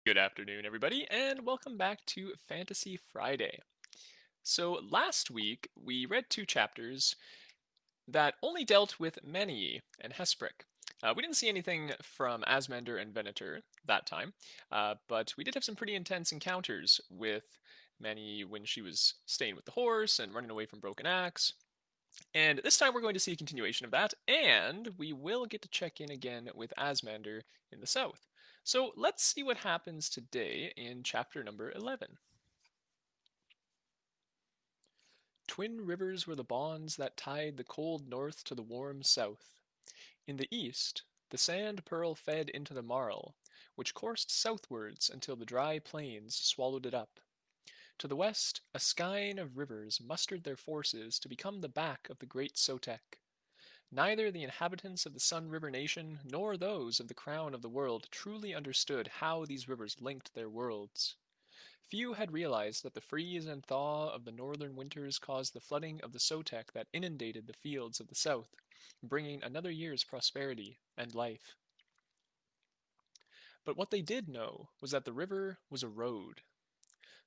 Good afternoon, everybody, and welcome back to Fantasy Friday. So, last week we read two chapters that only dealt with Maniye and Hespric. We didn't see anything from Asmander and Venator that time, but we did have some pretty intense encounters with Maniye when she was staying with the horse and running away from Broken Axe. And this time we're going to see a continuation of that, and we will get to check in again with Asmander in the south. So let's see what happens today in chapter number 11. Twin rivers were the bonds that tied the cold north to the warm south. In the east, the sand pearl fed into the marl, which coursed southwards until the dry plains swallowed it up. To the west, a skein of rivers mustered their forces to become the back of the great Sotek. Neither the inhabitants of the Sun River Nation nor those of the Crown of the World truly understood how these rivers linked their worlds. Few had realized that the freeze and thaw of the northern winters caused the flooding of the Sotek that inundated the fields of the south, bringing another year's prosperity and life. But what they did know was that the river was a road.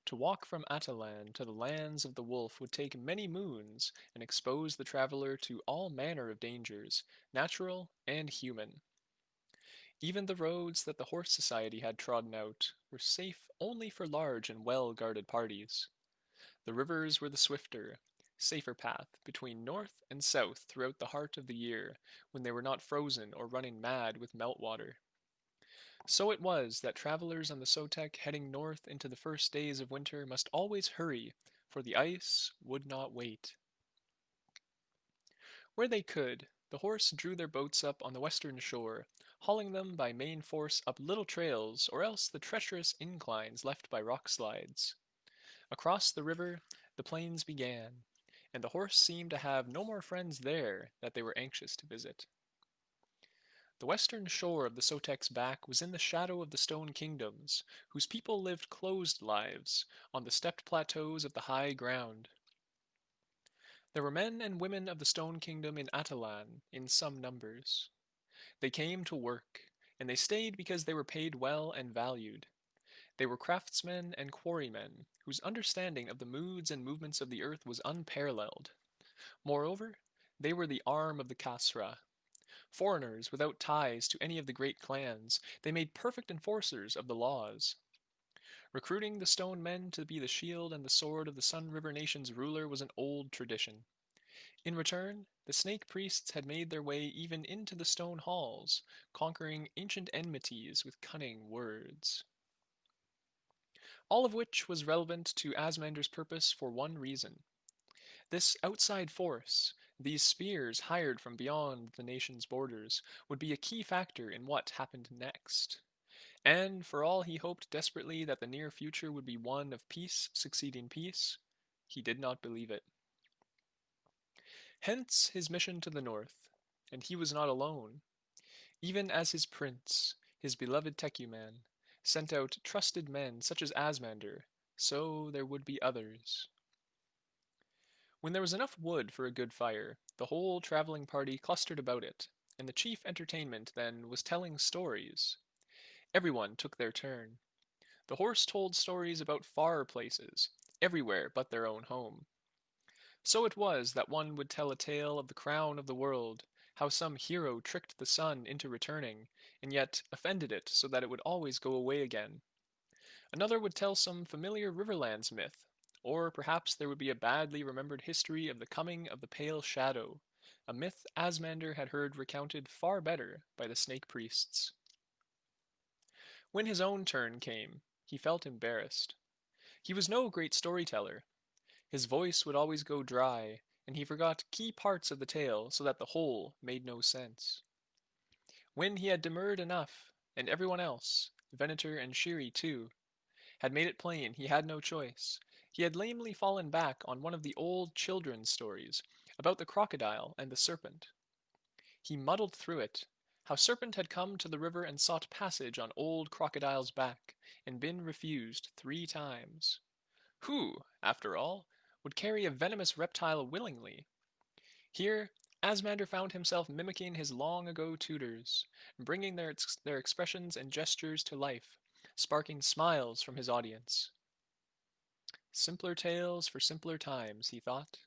To walk from Atalan to the lands of the wolf would take many moons and expose the traveler to all manner of dangers, natural and human. Even the roads that the Horse Society had trodden out were safe only for large and well guarded parties. The rivers were the swifter, safer path between north and south throughout the heart of the year, when they were not frozen or running mad with meltwater. So it was that travelers on the Sotek heading north into the first days of winter must always hurry, for the ice would not wait. Where they could, the horse drew their boats up on the western shore, hauling them by main force up little trails or else the treacherous inclines left by rock slides. Across the river, the plains began, and the horse seemed to have no more friends there that they were anxious to visit. The western shore of the Sotek's back was in the shadow of the stone kingdoms, whose people lived closed lives on the stepped plateaus of the high ground. There were men and women of the stone kingdom in Atalan in some numbers. They came to work, and they stayed because they were paid well and valued. They were craftsmen and quarrymen, whose understanding of the moods and movements of the earth was unparalleled. Moreover, they were the arm of the Kasra. Foreigners without ties to any of the great clans, they made perfect enforcers of the laws. Recruiting the stone men to be the shield and the sword of the Sun River Nation's ruler was an old tradition. In return, the snake priests had made their way even into the stone halls, conquering ancient enmities with cunning words. All of which was relevant to Asmander's purpose for one reason. This outside force, these spears hired from beyond the nation's borders, would be a key factor in what happened next. And for all he hoped desperately that the near future would be one of peace succeeding peace, he did not believe it. Hence his mission to the north, and he was not alone. Even as his prince, his beloved Tecuman, sent out trusted men such as Asmander, so there would be others. When there was enough wood for a good fire, the whole traveling party clustered about it, and the chief entertainment then was telling stories. Everyone took their turn. The horse told stories about far places, everywhere but their own home. So it was that one would tell a tale of the crown of the world, how some hero tricked the sun into returning, and yet offended it so that it would always go away again. Another would tell some familiar Riverlands myth, or perhaps there would be a badly remembered history of the coming of the Pale Shadow, a myth Asmander had heard recounted far better by the snake priests. When his own turn came, he felt embarrassed. He was no great storyteller. His voice would always go dry, and he forgot key parts of the tale so that the whole made no sense. When he had demurred enough, and everyone else, Venator and Shiri too, had made it plain he had no choice, he had lamely fallen back on one of the old children's stories about the crocodile and the serpent. He muddled through it, how Serpent had come to the river and sought passage on old Crocodile's back, and been refused 3 times. Who, after all, would carry a venomous reptile willingly? Here, Asmander found himself mimicking his long ago tutors, bringing their expressions and gestures to life, sparking smiles from his audience. Simpler tales for simpler times, he thought.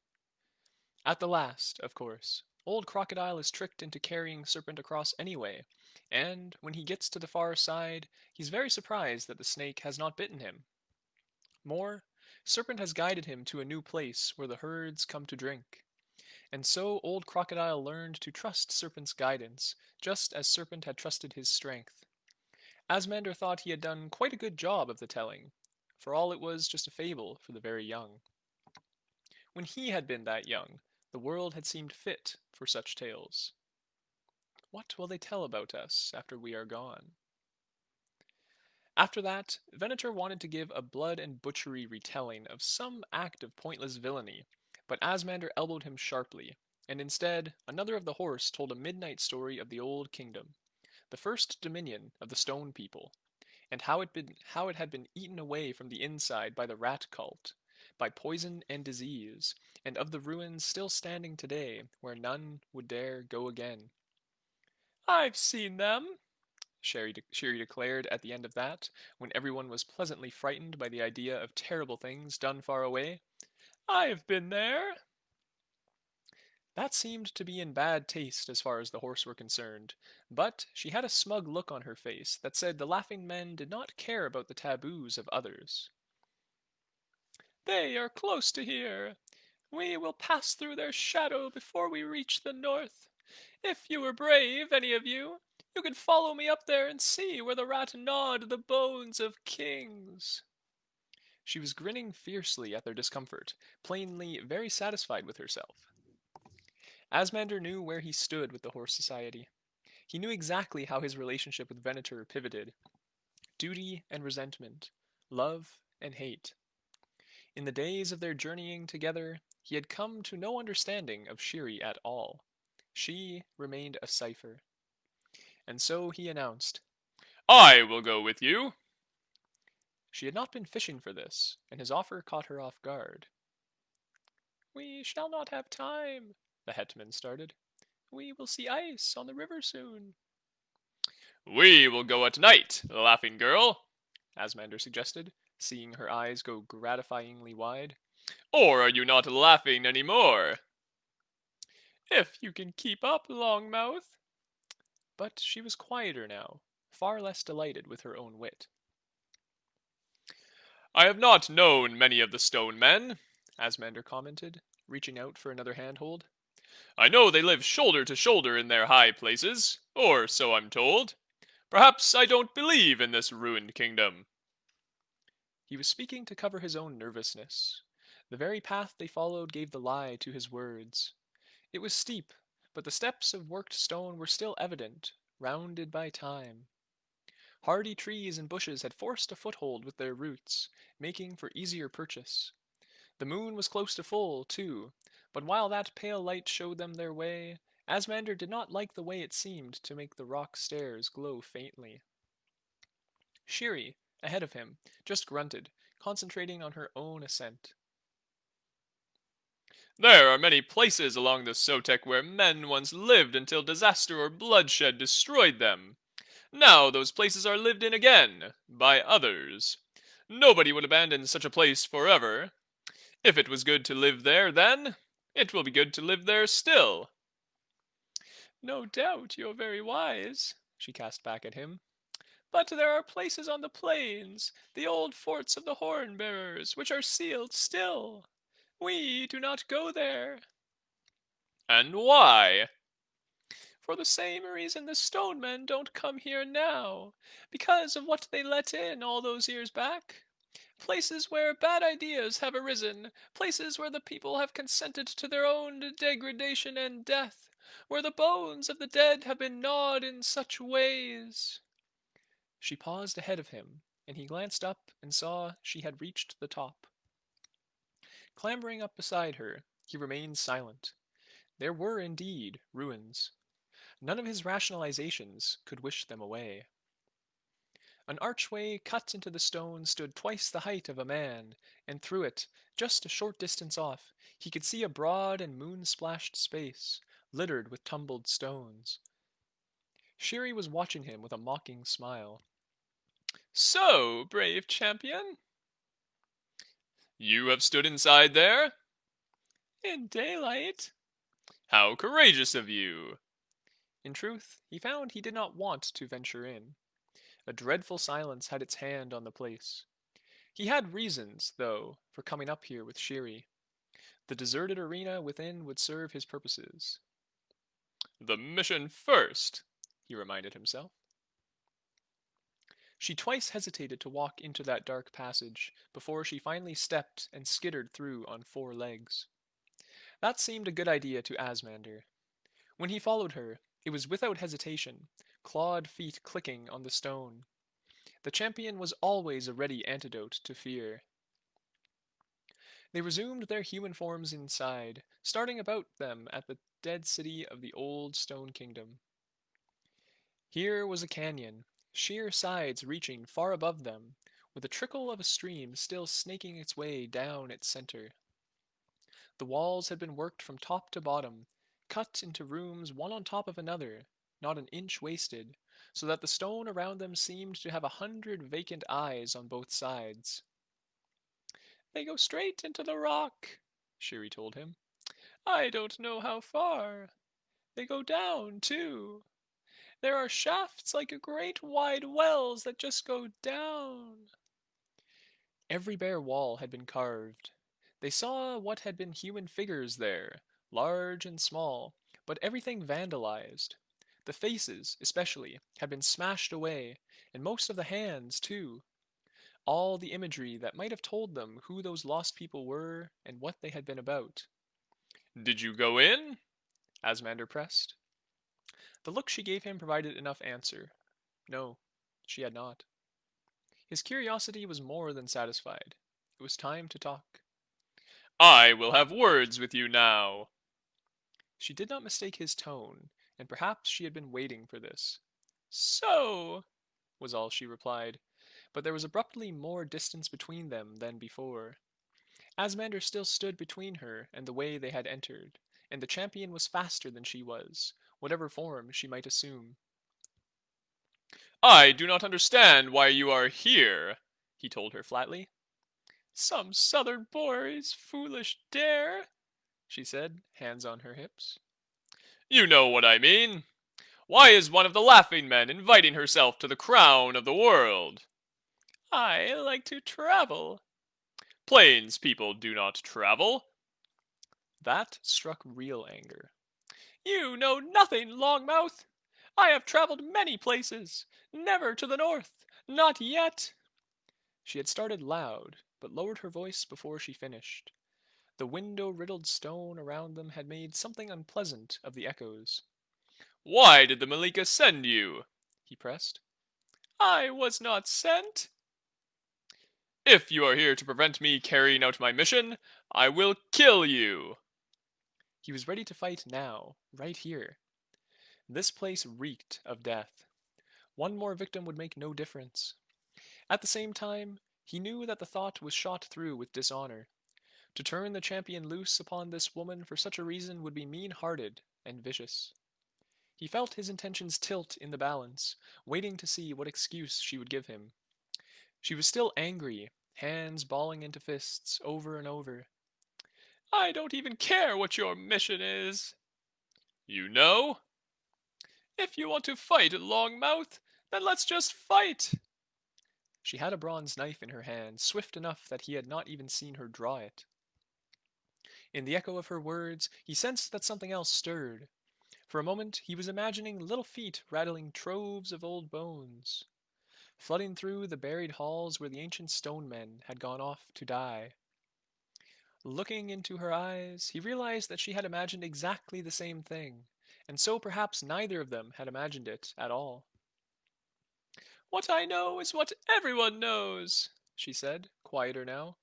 At the last, of course, old Crocodile is tricked into carrying Serpent across anyway, and when he gets to the far side, he's very surprised that the snake has not bitten him. More, Serpent has guided him to a new place where the herds come to drink. And so old Crocodile learned to trust Serpent's guidance, just as Serpent had trusted his strength. Asmander thought he had done quite a good job of the telling, for all it was just a fable for the very young. When he had been that young, the world had seemed fit for such tales. What will they tell about us after we are gone? After that, Venator wanted to give a blood and butchery retelling of some act of pointless villainy, but Asmander elbowed him sharply, and instead, another of the horse told a midnight story of the old kingdom, the first dominion of the stone people, and how it had been eaten away from the inside by the rat cult, by poison and disease, and of the ruins still standing today where none would dare go again. "I've seen them," Sherry declared at the end of that, when everyone was pleasantly frightened by the idea of terrible things done far away. "I've been there." That seemed to be in bad taste as far as the horse were concerned, but she had a smug look on her face that said the laughing men did not care about the taboos of others. "They are close to here. We will pass through their shadow before we reach the north. If you were brave, any of you, you could follow me up there and see where the rat gnawed the bones of kings." She was grinning fiercely at their discomfort, plainly very satisfied with herself. Asmander knew where he stood with the Horse Society. He knew exactly how his relationship with Venator pivoted. Duty and resentment, love and hate. In the days of their journeying together, he had come to no understanding of Shiri at all. She remained a cipher. And so he announced, "I will go with you." She had not been fishing for this, and his offer caught her off guard. "We shall not have time," the hetman started. "We will see ice on the river soon." "We will go at night, laughing girl," Asmander suggested, seeing her eyes go gratifyingly wide. "Or are you not laughing any more?" "If you can keep up, Longmouth." But she was quieter now, far less delighted with her own wit. "I have not known many of the stone men," Asmander commented, reaching out for another handhold. "I know they live shoulder to shoulder in their high places, or so I'm told. Perhaps I don't believe in this ruined kingdom." He was speaking to cover his own nervousness. The very path they followed gave the lie to his words. It was steep, but the steps of worked stone were still evident, rounded by time. Hardy trees and bushes had forced a foothold with their roots, making for easier purchase. The moon was close to full, too, but while that pale light showed them their way, Asmander did not like the way it seemed to make the rock stairs glow faintly. Shiri, ahead of him, just grunted, concentrating on her own ascent. "There are many places along the Sotek where men once lived until disaster or bloodshed destroyed them. Now those places are lived in again, by others. Nobody would abandon such a place forever. If it was good to live there then, it will be good to live there still." "No doubt you're very wise," she cast back at him. "But there are places on the plains, the old forts of the Horn-bearers, which are sealed still. We do not go there." "And why?" "For the same reason the stone men don't come here now, because of what they let in all those years back. Places where bad ideas have arisen, places where the people have consented to their own degradation and death, where the bones of the dead have been gnawed in such ways." She paused ahead of him, and he glanced up and saw she had reached the top. Clambering up beside her, he remained silent. There were indeed ruins. None of his rationalizations could wish them away. An archway cut into the stone stood twice the height of a man, and through it, just a short distance off, he could see a broad and moon-splashed space, littered with tumbled stones. Shiri was watching him with a mocking smile. So, brave champion, you have stood inside there? In daylight. How courageous of you! In truth, he found he did not want to venture in. A dreadful silence had its hand on the place. He had reasons, though, for coming up here with Shiri. The deserted arena within would serve his purposes. The mission first, He reminded himself. She twice hesitated to walk into that dark passage before she finally stepped and skittered through on 4 legs. That seemed a good idea to Asmander. When he followed her, it was without hesitation, clawed feet clicking on the stone. The champion was always a ready antidote to fear. They resumed their human forms inside, starting about them at the dead city of the old stone kingdom. Here was a canyon, sheer sides reaching far above them, with a trickle of a stream still snaking its way down its center. The walls had been worked from top to bottom, cut into rooms one on top of another, not an inch wasted, so that the stone around them seemed to have 100 vacant eyes on both sides. They go straight into the rock, Shiri told him. I don't know how far. They go down, too. There are shafts like great wide wells that just go down. Every bare wall had been carved. They saw what had been human figures there, large and small, but everything vandalized. The faces, especially, had been smashed away, and most of the hands, too. All the imagery that might have told them who those lost people were and what they had been about. did you go in? Asmander pressed. The look she gave him provided enough answer. No, she had not. His curiosity was more than satisfied. It was time to talk. I will have words with you now. She did not mistake his tone, and perhaps she had been waiting for this. So, was all she replied, but there was abruptly more distance between them than before. Asmander still stood between her and the way they had entered, and the champion was faster than she was, whatever form she might assume. I do not understand why you are here, he told her flatly. Some southern boy's foolish dare, she said, hands on her hips. You know what I mean. Why is one of the laughing men inviting herself to the crown of the world? I like to travel. Plains people do not travel. That struck real anger. You know nothing, Longmouth. I have traveled many places. Never to the north. Not yet. She had started loud, but lowered her voice before she finished. The window-riddled stone around them had made something unpleasant of the echoes. Why did the Malika send you? He pressed. I was not sent. If you are here to prevent me carrying out my mission, I will kill you. He was ready to fight now, right here. This place reeked of death. One more victim would make no difference. At the same time, he knew that the thought was shot through with dishonor. To turn the champion loose upon this woman for such a reason would be mean-hearted and vicious. He felt his intentions tilt in the balance, waiting to see what excuse she would give him. She was still angry, hands balling into fists over and over. I don't even care what your mission is. You know? If you want to fight, Longmouth, then let's just fight. She had a bronze knife in her hand, swift enough that he had not even seen her draw it. In the echo of her words, he sensed that something else stirred. For a moment, he was imagining little feet rattling troves of old bones, flooding through the buried halls where the ancient stone men had gone off to die. Looking into her eyes, he realized that she had imagined exactly the same thing, and so perhaps neither of them had imagined it at all. What I know is what everyone knows, she said, quieter now.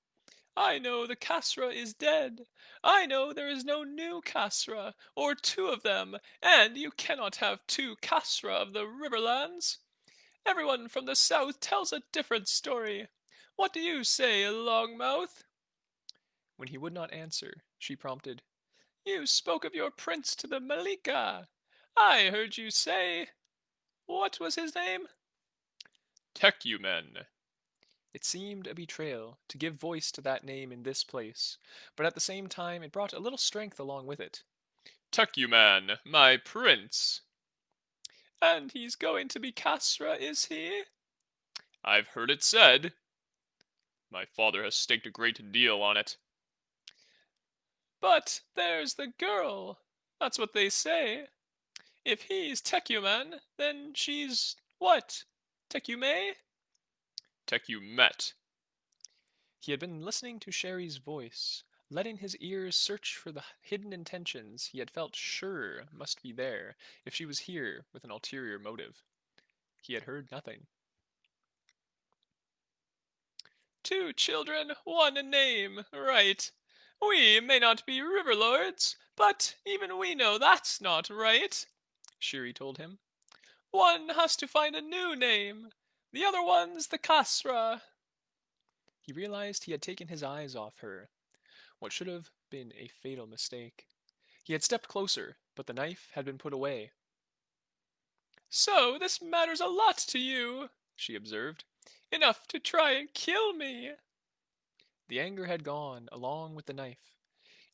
I know the Kasra is dead. I know there is no new Kasra, or two of them, and you cannot have two Kasra of the Riverlands. Everyone from the south tells a different story. What do you say, Longmouth? When he would not answer, she prompted, You spoke of your prince to the Malika. I heard you say... What was his name? Tecumen. It seemed a betrayal to give voice to that name in this place, but at the same time it brought a little strength along with it. Tecuman, my prince. And he's going to be Kasra, is he? I've heard it said. My father has staked a great deal on it. But there's the girl. That's what they say. If he's Tecuman, then she's what? Tecume? Tecumet. He had been listening to Sherry's voice, letting his ears search for the hidden intentions he had felt sure must be there if she was here with an ulterior motive. He had heard nothing. Two children, one name, right. We may not be river lords, but even we know that's not right, Shiri told him. One has to find a new name. The other one's the Kasra. He realized he had taken his eyes off her, what should have been a fatal mistake. He had stepped closer, but the knife had been put away. So this matters a lot to you, she observed. Enough to try and kill me. The anger had gone along with the knife.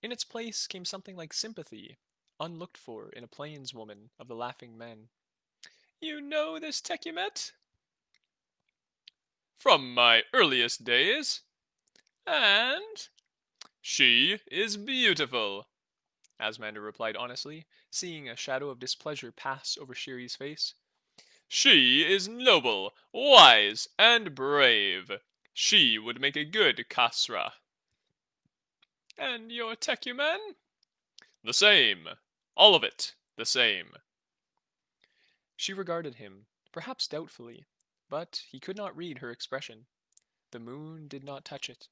In its place came something like sympathy, unlooked for in a plainswoman of the Laughing Men. You know this Tecumet? From my earliest days. And? She is beautiful. Asmander replied honestly, seeing a shadow of displeasure pass over Shiri's face. She is noble, wise, and brave. She would make a good Kasra. And your Tecuman? The same. All of it the same. She regarded him, perhaps doubtfully, but he could not read her expression. The moon did not touch it.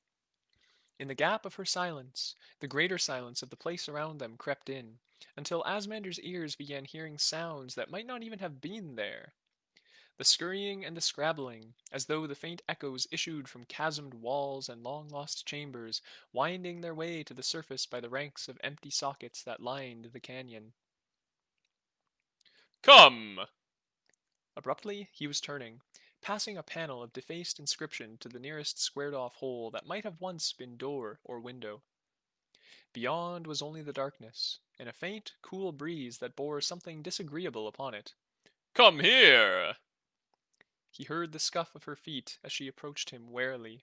In the gap of her silence, the greater silence of the place around them crept in, until Asmander's ears began hearing sounds that might not even have been there. The scurrying and the scrabbling, as though the faint echoes issued from chasmed walls and long-lost chambers, winding their way to the surface by the ranks of empty sockets that lined the canyon. Come! Abruptly, he was turning, passing a panel of defaced inscription to the nearest squared-off hole that might have once been door or window. Beyond was only the darkness, and a faint, cool breeze that bore something disagreeable upon it. Come here! He heard the scuff of her feet as she approached him warily.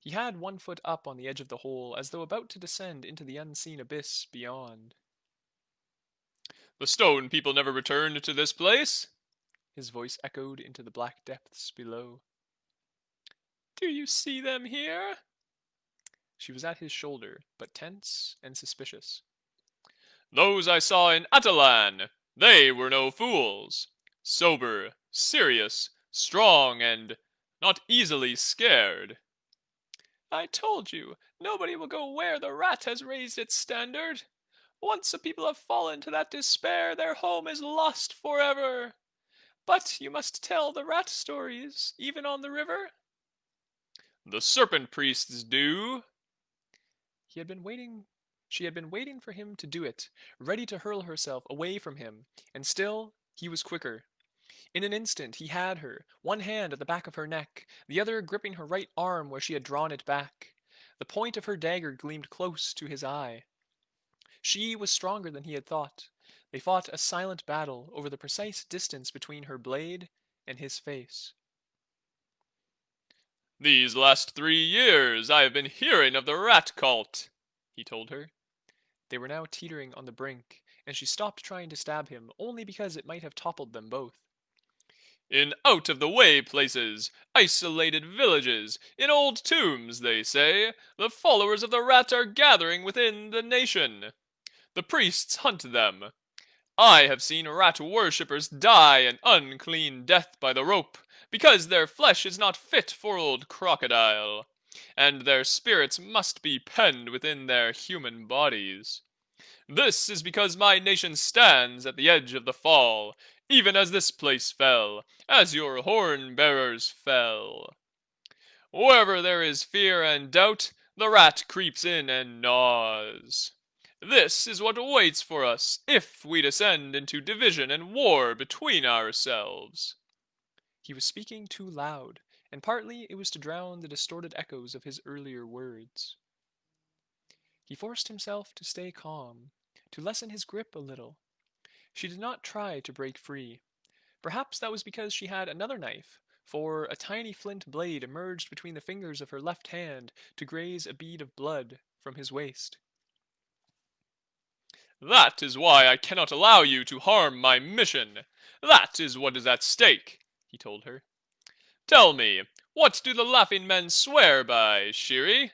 He had one foot up on the edge of the hole, as though about to descend into the unseen abyss beyond. The stone people never returned to this place. His voice echoed into the black depths below. Do you see them here? She was at his shoulder, but tense and suspicious. Those I saw in Atalan, they were no fools. Sober, serious, strong, and not easily scared. I told you, nobody will go where the rat has raised its standard. Once a people have fallen to that despair, their home is lost forever. But you must tell the rat stories, even on the river. The serpent priests do. He had been waiting. She had been waiting for him to do it, ready to hurl herself away from him, and still he was quicker. In an instant he had her, one hand at the back of her neck, the other gripping her right arm where she had drawn it back. The point of her dagger gleamed close to his eye. She was stronger than he had thought. They fought a silent battle over the precise distance between her blade and his face. These last 3 years I have been hearing of the rat cult, he told her. They were now teetering on the brink, and she stopped trying to stab him only because it might have toppled them both. In out-of-the-way places, isolated villages, in old tombs, they say, the followers of the rat are gathering within the nation. The priests hunt them. I have seen rat worshippers die an unclean death by the rope, because their flesh is not fit for old crocodile, and their spirits must be penned within their human bodies. This is because my nation stands at the edge of the fall, even as this place fell, as your horn-bearers fell. Wherever there is fear and doubt, the rat creeps in and gnaws. This is what waits for us if we descend into division and war between ourselves. He was speaking too loud, and partly it was to drown the distorted echoes of his earlier words. He forced himself to stay calm, to lessen his grip a little. She did not try to break free. Perhaps that was because she had another knife, for a tiny flint blade emerged between the fingers of her left hand to graze a bead of blood from his waist. That is why I cannot allow you to harm my mission. That is what is at stake, he told her. Tell me, what do the laughing men swear by, Shiri?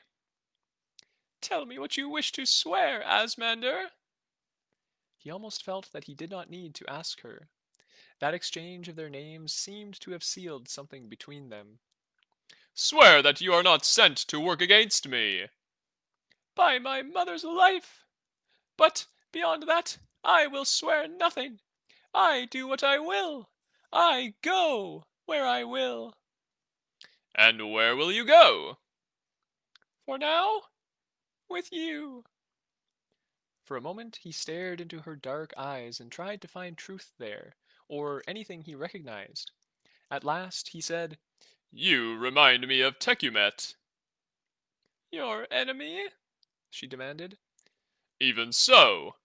Tell me what you wish to swear, Asmander. He almost felt that he did not need to ask her. That exchange of their names seemed to have sealed something between them. Swear that you are not sent to work against me. By my mother's life! But beyond that, I will swear nothing. I do what I will. I go where I will. And where will you go? For now, with you. For a moment he stared into her dark eyes and tried to find truth there, or anything he recognized. At last he said, You remind me of Tecumet. Your enemy? She demanded. Even so.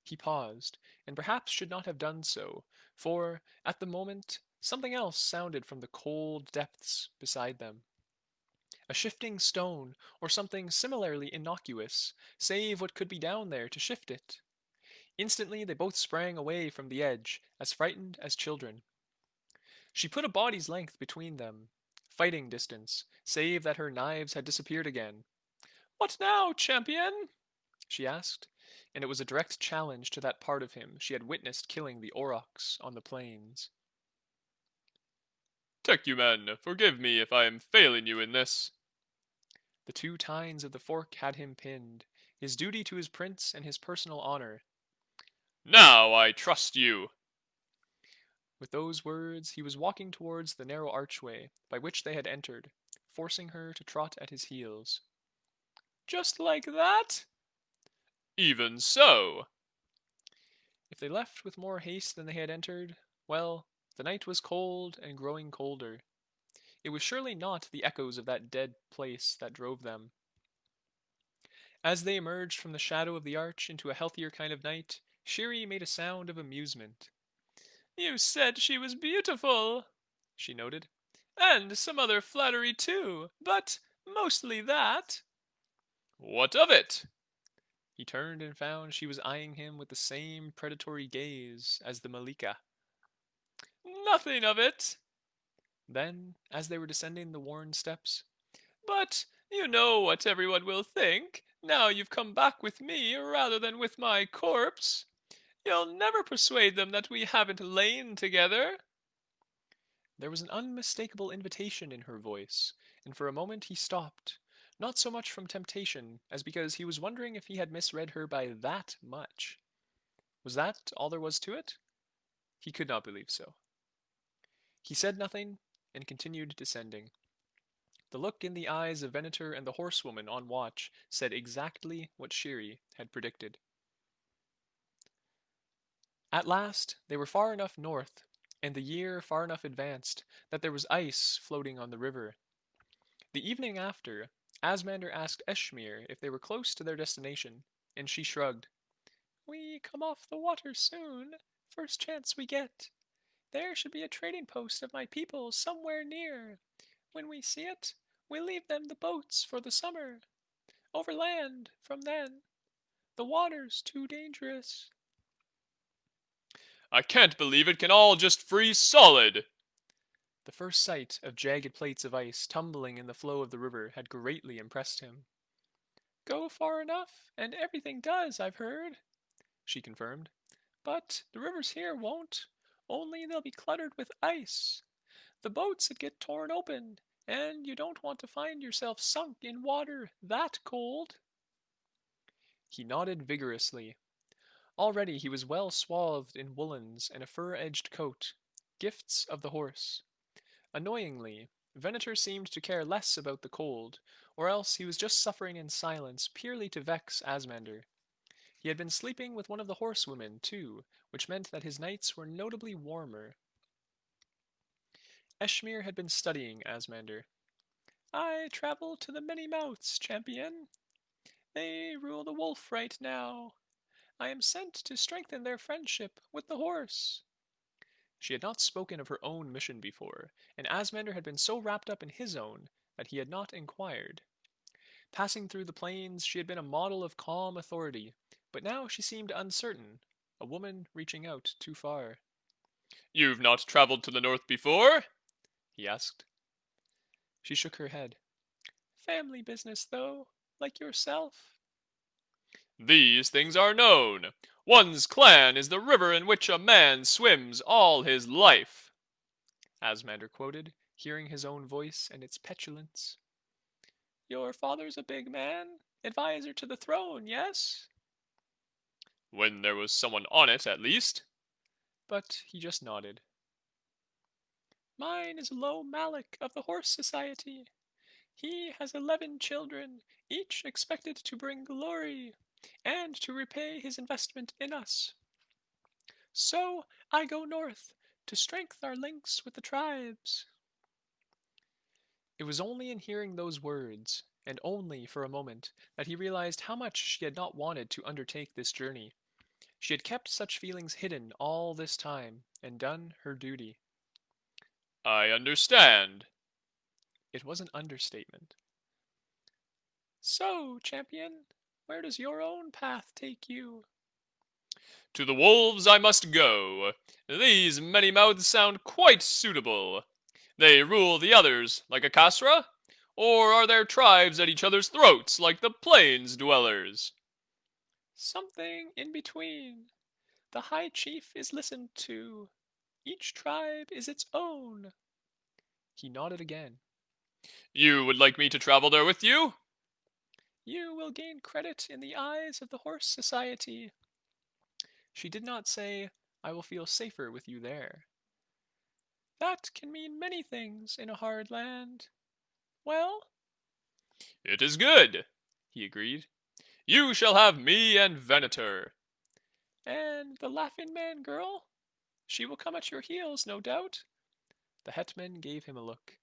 He paused, and perhaps should not have done so, for, at the moment, something else sounded from the cold depths beside them. A shifting stone, or something similarly innocuous, save what could be down there to shift it. Instantly they both sprang away from the edge, as frightened as children. She put a body's length between them, fighting distance, save that her knives had disappeared again. What now, champion? She asked, and it was a direct challenge to that part of him she had witnessed killing the aurochs on the plains. Tecumen, forgive me if I am failing you in this. The two tines of the fork had him pinned, his duty to his prince and his personal honor. Now I trust you. With those words he was walking towards the narrow archway by which they had entered, forcing her to trot at his heels. Just like that? Even so. If they left with more haste than they had entered, well, the night was cold and growing colder. It was surely not the echoes of that dead place that drove them. As they emerged from the shadow of the arch into a healthier kind of night, Shiri made a sound of amusement. You said she was beautiful, she noted. And some other flattery too, but mostly that. What of it? He turned and found she was eyeing him with the same predatory gaze as the Malika. Nothing of it. Then, as they were descending the worn steps, but you know what everyone will think, now you've come back with me rather than with my corpse. You'll never persuade them that we haven't lain together. There was an unmistakable invitation in her voice, and for a moment he stopped, not so much from temptation as because he was wondering if he had misread her by that much. Was that all there was to it? He could not believe so. He said nothing, and continued descending. The look in the eyes of Venator and the horsewoman on watch said exactly what Shiri had predicted. At last they were far enough north, and the year far enough advanced, that there was ice floating on the river. The evening after, Asmander asked Eshmir if they were close to their destination, and she shrugged. We come off the water soon, first chance we get. There should be a trading post of my people somewhere near. When we see it, we'll leave them the boats for the summer. Overland from then. The water's too dangerous. I can't believe it can all just freeze solid. The first sight of jagged plates of ice tumbling in the flow of the river had greatly impressed him. Go far enough, and everything does, I've heard, she confirmed. But the rivers here won't, only they'll be cluttered with ice. The boats'd get torn open, and you don't want to find yourself sunk in water that cold. He nodded vigorously. Already he was well swathed in woolens and a fur-edged coat, gifts of the horse. Annoyingly, Venator seemed to care less about the cold, or else he was just suffering in silence purely to vex Asmander. He had been sleeping with one of the horsewomen, too, which meant that his nights were notably warmer. Eshmir had been studying Asmander. I travel to the many mouths, champion. They rule the wolf right now. I am sent to strengthen their friendship with the horse. She had not spoken of her own mission before, and Asmander had been so wrapped up in his own that he had not inquired. Passing through the plains, she had been a model of calm authority, but now she seemed uncertain, a woman reaching out too far. You've not traveled to the north before? He asked. She shook her head. Family business, though, like yourself. These things are known. One's clan is the river in which a man swims all his life. Asmander quoted, hearing his own voice and its petulance. Your father's a big man, advisor to the throne, yes? When there was someone on it, at least. But he just nodded. Mine is Lo Malik of the Horse Society. He has 11 children, each expected to bring glory, and to repay his investment in us. So I go north, to strengthen our links with the tribes. It was only in hearing those words, and only for a moment, that he realized how much she had not wanted to undertake this journey. She had kept such feelings hidden all this time, and done her duty. I understand. It was an understatement. So, champion, where does your own path take you? To the wolves I must go. These many mouths sound quite suitable. They rule the others like a Kasra? Or are there tribes at each other's throats like the plains dwellers? Something in between. The High Chief is listened to. Each tribe is its own. He nodded again. You would like me to travel there with you? You will gain credit in the eyes of the Horse Society. She did not say, I will feel safer with you there. That can mean many things in a hard land. Well, It is good, he agreed. You shall have me and Venator. and the Laughing Man girl? She will come at your heels, no doubt. The hetman gave him a look.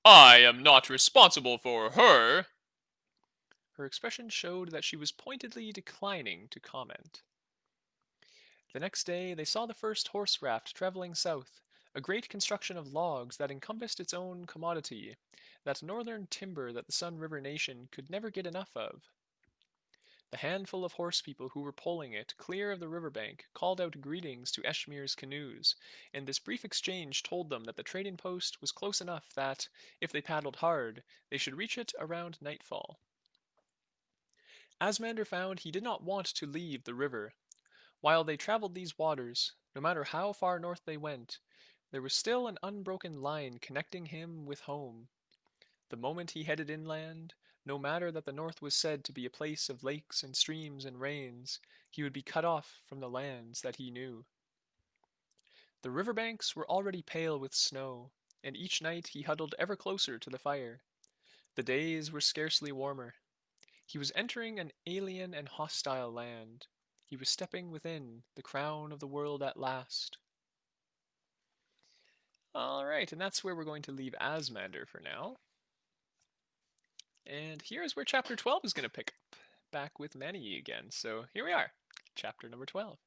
I am not responsible for her. Her expression showed that she was pointedly declining to comment. The next day they saw the first horse raft traveling south, a great construction of logs that encompassed its own commodity, that northern timber that the Sun River Nation could never get enough of. The handful of horse people who were pulling it clear of the riverbank called out greetings to Eshmir's canoes, and this brief exchange told them that the trading post was close enough that, if they paddled hard, they should reach it around nightfall. Asmander found he did not want to leave the river. While they traveled these waters, no matter how far north they went, there was still an unbroken line connecting him with home. The moment he headed inland, no matter that the north was said to be a place of lakes and streams and rains, he would be cut off from the lands that he knew. The riverbanks were already pale with snow, and each night he huddled ever closer to the fire. The days were scarcely warmer. He was entering an alien and hostile land. He was stepping within the crown of the world at last. Alright, and that's where we're going to leave Asmander for now. And here's where chapter 12 is going to pick up, back with Maniye again. So here we are, chapter number 12.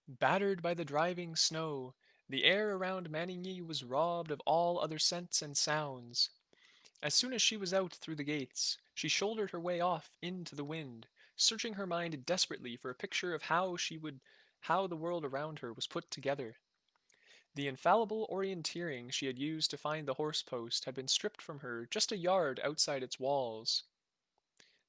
Battered by the driving snow, the air around Maniye was robbed of all other scents and sounds. As soon as she was out through the gates, she shouldered her way off into the wind, searching her mind desperately for a picture of how the world around her was put together. The infallible orienteering she had used to find the horse post had been stripped from her just a yard outside its walls.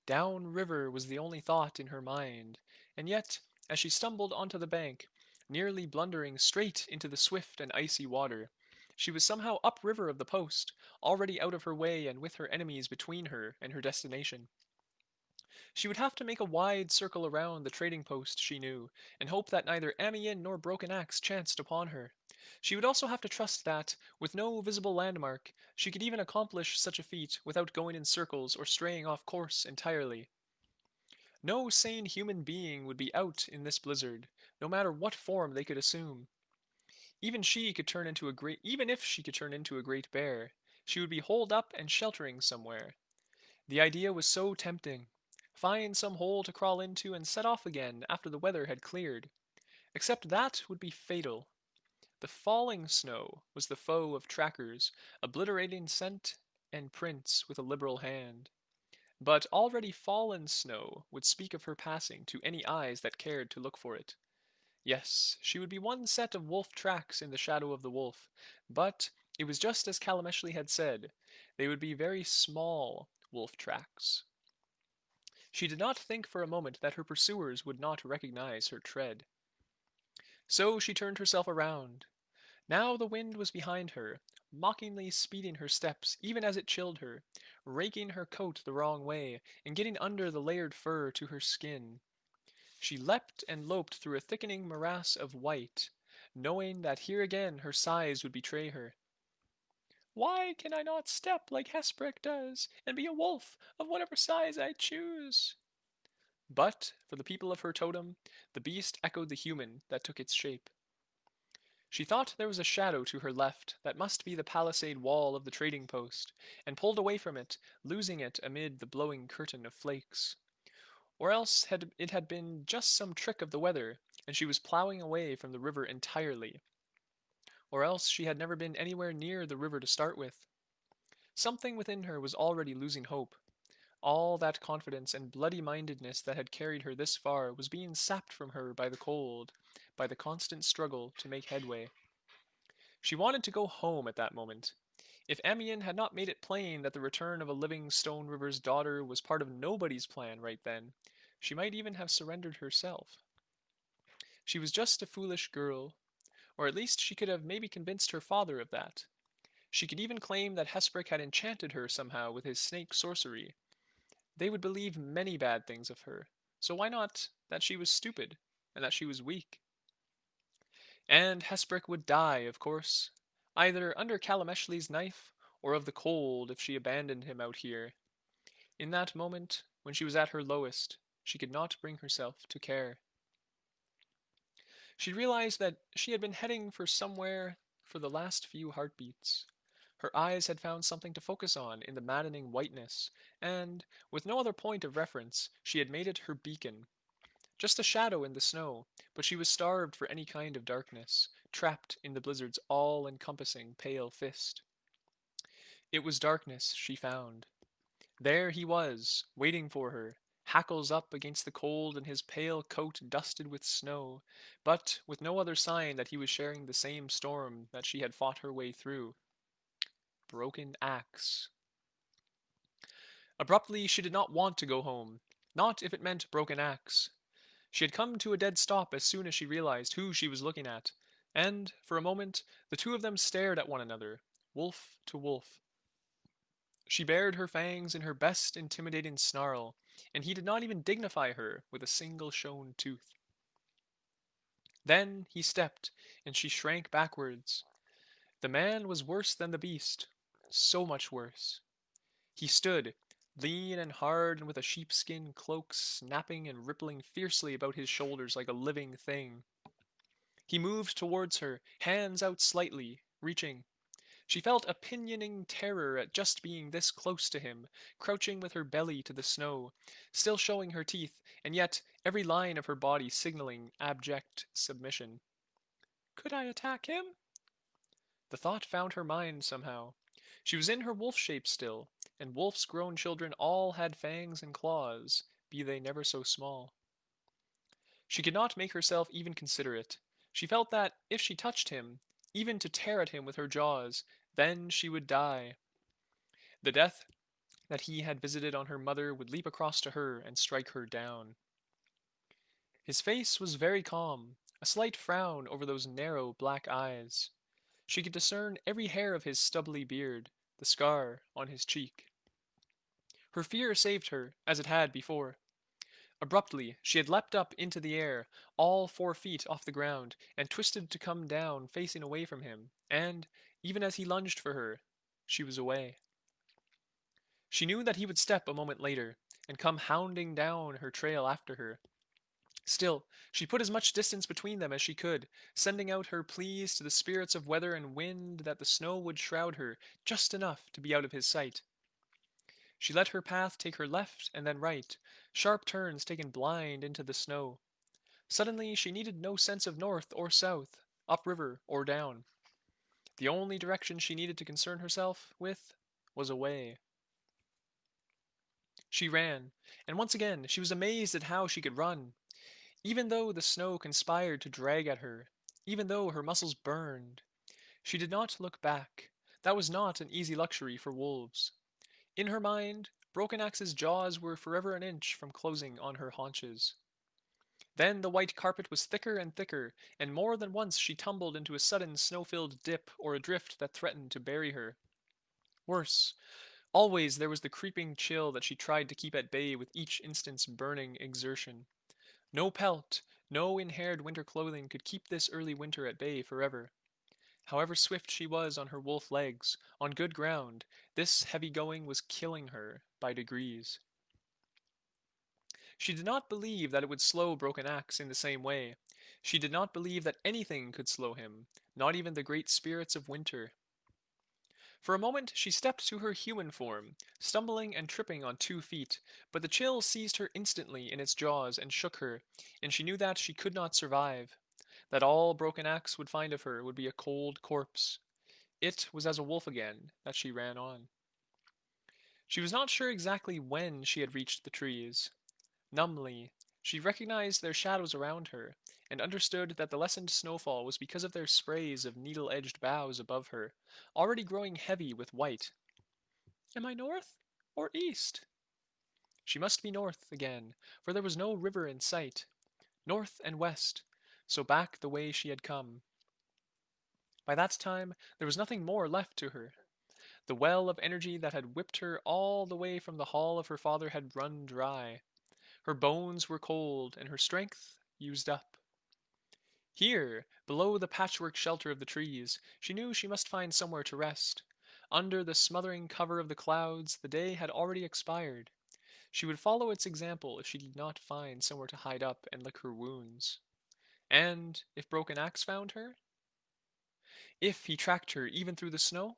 Down river was the only thought in her mind, and yet, as she stumbled onto the bank, nearly blundering straight into the swift and icy water, she was somehow up river of the post, already out of her way and with her enemies between her and her destination. She would have to make a wide circle around the trading post, she knew, and hope that neither Amiens nor Broken Axe chanced upon her. She would also have to trust that, with no visible landmark, she could even accomplish such a feat without going in circles or straying off course entirely. No sane human being would be out in this blizzard, no matter what form they could assume. Even if she could turn into a great bear, she would be holed up and sheltering somewhere. The idea was so tempting. Find some hole to crawl into and set off again after the weather had cleared. Except that would be fatal. The falling snow was the foe of trackers, obliterating scent and prints with a liberal hand. But already fallen snow would speak of her passing to any eyes that cared to look for it. Yes, she would be one set of wolf tracks in the shadow of the wolf, but it was just as Kalameshli had said. They would be very small wolf tracks. She did not think for a moment that her pursuers would not recognize her tread. So she turned herself around. Now the wind was behind her, mockingly speeding her steps even as it chilled her, raking her coat the wrong way, and getting under the layered fur to her skin. She leapt and loped through a thickening morass of white, knowing that here again her size would betray her. Why can I not step like Hesperich does, and be a wolf of whatever size I choose? But, for the people of her totem, the beast echoed the human that took its shape. She thought there was a shadow to her left that must be the palisade wall of the trading post, and pulled away from it, losing it amid the blowing curtain of flakes. Or else it had been just some trick of the weather, and she was plowing away from the river entirely. Or else she had never been anywhere near the river to start with. Something within her was already losing hope. All that confidence and bloody mindedness that had carried her this far was being sapped from her by the cold, by the constant struggle to make headway. She wanted to go home at that moment. If Amiens had not made it plain that the return of a living Stone River's daughter was part of nobody's plan right then, she might even have surrendered herself. She was just a foolish girl, or at least she could have maybe convinced her father of that. She could even claim that Hesperich had enchanted her somehow with his snake sorcery. They would believe many bad things of her, so why not that she was stupid, and that she was weak? And Hesperich would die, of course, either under Kalameshli's knife, or of the cold if she abandoned him out here. In that moment, when she was at her lowest, she could not bring herself to care. She realized that she had been heading for somewhere for the last few heartbeats. Her eyes had found something to focus on in the maddening whiteness, and, with no other point of reference, she had made it her beacon. Just a shadow in the snow, but she was starved for any kind of darkness, trapped in the blizzard's all-encompassing pale fist. It was darkness she found. There he was, waiting for her, hackles up against the cold and his pale coat dusted with snow, but with no other sign that he was sharing the same storm that she had fought her way through. Broken axe. Abruptly, she did not want to go home, not if it meant broken axe. She had come to a dead stop as soon as she realized who she was looking at, and, for a moment, the two of them stared at one another, wolf to wolf. She bared her fangs in her best intimidating snarl, and he did not even dignify her with a single shown tooth. Then he stepped, and she shrank backwards. The man was worse than the beast, so much worse. He stood, lean and hard and with a sheepskin cloak snapping and rippling fiercely about his shoulders like a living thing. He moved towards her, hands out slightly, reaching. She felt a pinioning terror at just being this close to him, crouching with her belly to the snow, still showing her teeth, and yet every line of her body signaling abject submission. Could I attack him? The thought found her mind somehow. She was in her wolf shape still, and wolf's grown children all had fangs and claws, be they never so small. She could not make herself even consider it. She felt that, if she touched him, even to tear at him with her jaws, then she would die. The death that he had visited on her mother would leap across to her and strike her down. His face was very calm, a slight frown over those narrow black eyes. She could discern every hair of his stubbly beard, the scar on his cheek. Her fear saved her, as it had before. Abruptly, she had leapt up into the air, all 4 feet off the ground, and twisted to come down, facing away from him, and, even as he lunged for her, she was away. She knew that he would step a moment later, and come hounding down her trail after her. Still, she put as much distance between them as she could, sending out her pleas to the spirits of weather and wind that the snow would shroud her just enough to be out of his sight. She let her path take her left and then right, sharp turns taken blind into the snow. Suddenly she needed no sense of north or south, upriver or down. The only direction she needed to concern herself with was away. She ran, and once again she was amazed at how she could run. Even though the snow conspired to drag at her, even though her muscles burned, she did not look back. That was not an easy luxury for wolves. In her mind, Broken Axe's jaws were forever an inch from closing on her haunches. Then the white carpet was thicker and thicker, and more than once she tumbled into a sudden snow-filled dip or a drift that threatened to bury her. Worse, always there was the creeping chill that she tried to keep at bay with each instant's burning exertion. No pelt, no in-haired winter clothing could keep this early winter at bay forever. However swift she was on her wolf legs, on good ground, this heavy going was killing her by degrees. She did not believe that it would slow Broken Axe in the same way. She did not believe that anything could slow him, not even the great spirits of winter. For a moment she stepped to her human form, stumbling and tripping on 2 feet, but the chill seized her instantly in its jaws and shook her, and she knew that she could not survive, that all Broken Axe would find of her would be a cold corpse. It was as a wolf again that she ran on. She was not sure exactly when she had reached the trees. Numbly, she recognized their shadows around her, and understood that the lessened snowfall was because of their sprays of needle-edged boughs above her, already growing heavy with white. Am I north or east? She must be north again, for there was no river in sight. North and west, so back the way she had come. By that time, there was nothing more left to her. The well of energy that had whipped her all the way from the hall of her father had run dry. Her bones were cold, and her strength used up. Here, below the patchwork shelter of the trees, she knew she must find somewhere to rest. Under the smothering cover of the clouds, the day had already expired. She would follow its example if she did not find somewhere to hide up and lick her wounds. And if Broken Axe found her? If he tracked her even through the snow?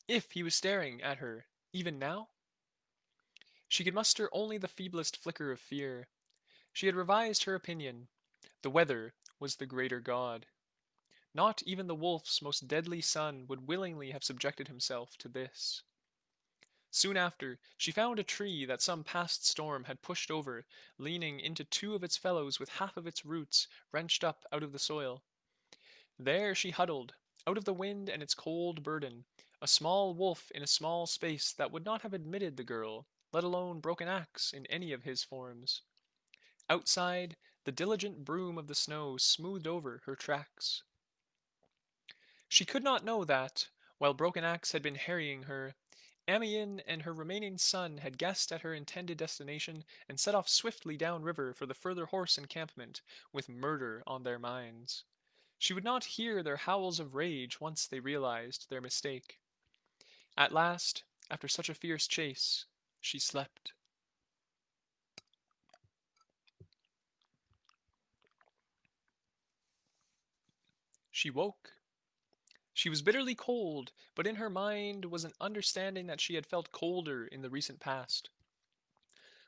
If he was staring at her, even now? She could muster only the feeblest flicker of fear. She had revised her opinion. The weather was the greater god. Not even the wolf's most deadly son would willingly have subjected himself to this. Soon after, she found a tree that some past storm had pushed over, leaning into two of its fellows with half of its roots wrenched up out of the soil. There she huddled, out of the wind and its cold burden, a small wolf in a small space that would not have admitted the girl, let alone Broken Axe in any of his forms. Outside, the diligent broom of the snow smoothed over her tracks. She could not know that, while Broken Axe had been harrying her, Amiens and her remaining son had guessed at her intended destination and set off swiftly down river for the further horse encampment, with murder on their minds. She would not hear their howls of rage once they realized their mistake. At last, after such a fierce chase, she slept. She woke. She was bitterly cold, but in her mind was an understanding that she had felt colder in the recent past.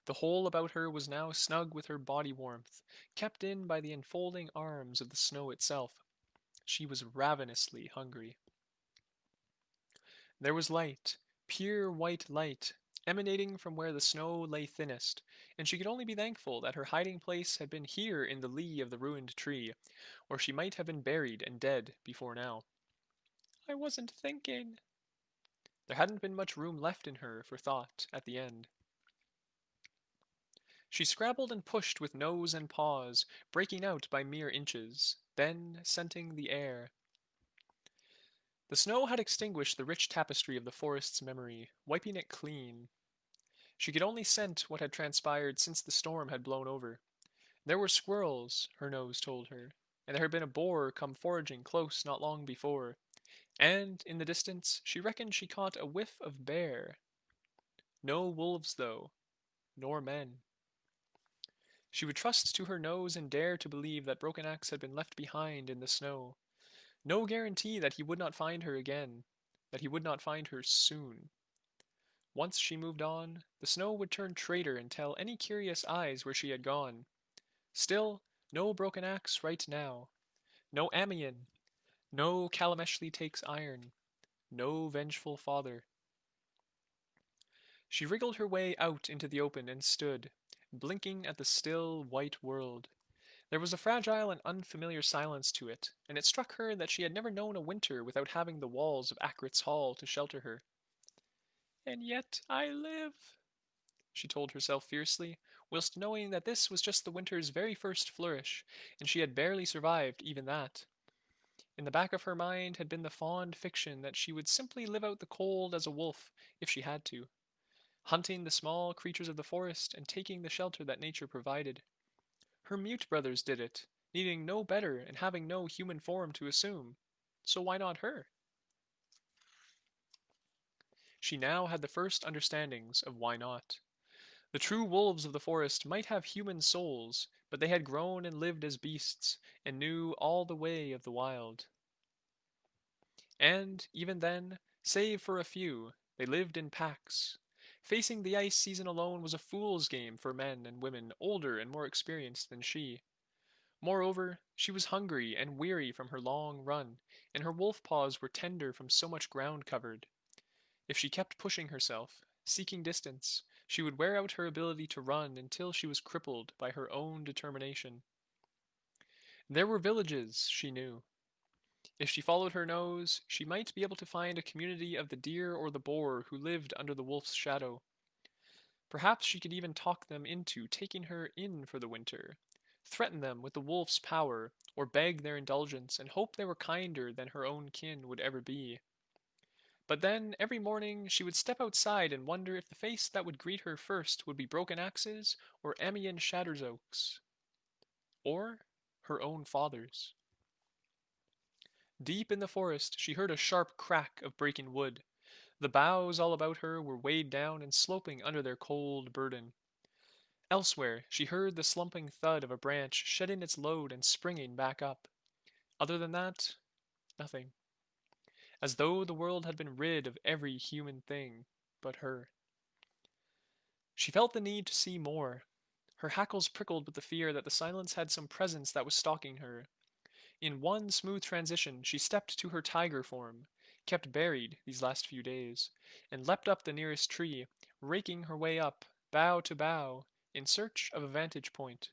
The hole about her was now snug with her body warmth, kept in by the enfolding arms of the snow itself. She was ravenously hungry. There was light, pure white light, emanating from where the snow lay thinnest, and she could only be thankful that her hiding place had been here in the lee of the ruined tree, or she might have been buried and dead before now. I wasn't thinking. There hadn't been much room left in her for thought at the end. She scrabbled and pushed with nose and paws, breaking out by mere inches, then scenting the air. The snow had extinguished the rich tapestry of the forest's memory, wiping it clean. She could only scent what had transpired since the storm had blown over. There were squirrels, her nose told her, and there had been a boar come foraging close not long before, and, in the distance, she reckoned she caught a whiff of bear. No wolves, though, nor men. She would trust to her nose and dare to believe that Broken Axe had been left behind in the snow. No guarantee that he would not find her again, that he would not find her soon. Once she moved on, the snow would turn traitor and tell any curious eyes where she had gone. Still, no Broken Axe right now. No Amiens. No Calameshly takes iron. No vengeful father. She wriggled her way out into the open and stood, blinking at the still, white world. There was a fragile and unfamiliar silence to it, and it struck her that she had never known a winter without having the walls of Akrit's Hall to shelter her. And yet I live, she told herself fiercely, whilst knowing that this was just the winter's very first flourish, and she had barely survived even that. In the back of her mind had been the fond fiction that she would simply live out the cold as a wolf if she had to, hunting the small creatures of the forest and taking the shelter that nature provided. Her mute brothers did it, needing no better and having no human form to assume. So why not her? She now had the first understandings of why not. The true wolves of the forest might have human souls, but they had grown and lived as beasts, and knew all the way of the wild. And, even then, save for a few, they lived in packs. Facing the ice season alone was a fool's game for men and women older and more experienced than she. Moreover, she was hungry and weary from her long run, and her wolf paws were tender from so much ground covered. If she kept pushing herself, seeking distance, she would wear out her ability to run until she was crippled by her own determination. There were villages, she knew. If she followed her nose, she might be able to find a community of the deer or the boar who lived under the wolf's shadow. Perhaps she could even talk them into taking her in for the winter, threaten them with the wolf's power, or beg their indulgence and hope they were kinder than her own kin would ever be. But then, every morning, she would step outside and wonder if the face that would greet her first would be Broken Axe's or Amiens Shatterzoak's, or her own father's. Deep in the forest, she heard a sharp crack of breaking wood. The boughs all about her were weighed down and sloping under their cold burden. Elsewhere, she heard the slumping thud of a branch shedding its load and springing back up. Other than that, nothing. As though the world had been rid of every human thing but her. She felt the need to see more. Her hackles prickled with the fear that the silence had some presence that was stalking her. In one smooth transition, she stepped to her tiger form, kept buried these last few days, and leapt up the nearest tree, raking her way up, bough to bough, in search of a vantage point.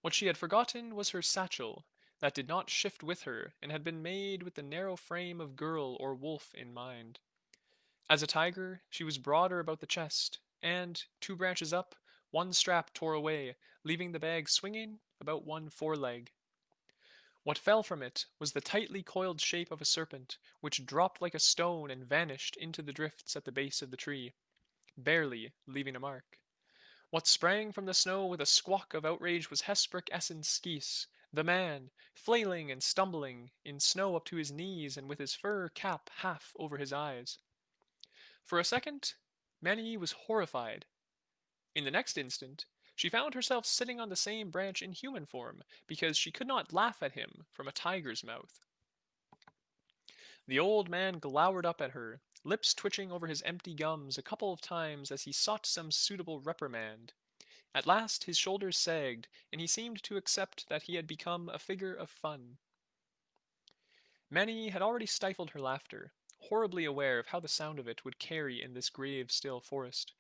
What she had forgotten was her satchel, that did not shift with her and had been made with the narrow frame of girl or wolf in mind. As a tiger, she was broader about the chest, and, 2 branches up, one strap tore away, leaving the bag swinging about one foreleg. What fell from it was the tightly coiled shape of a serpent, which dropped like a stone and vanished into the drifts at the base of the tree, barely leaving a mark. What sprang from the snow with a squawk of outrage was Hesperk Essen Skis, the man, flailing and stumbling, in snow up to his knees and with his fur cap half over his eyes. For a second, Maniye was horrified. In the next instant, she found herself sitting on the same branch in human form, because she could not laugh at him from a tiger's mouth. The old man glowered up at her, lips twitching over his empty gums a couple of times as he sought some suitable reprimand. At last his shoulders sagged, and he seemed to accept that he had become a figure of fun. Maniye had already stifled her laughter, horribly aware of how the sound of it would carry in this grave, still forest.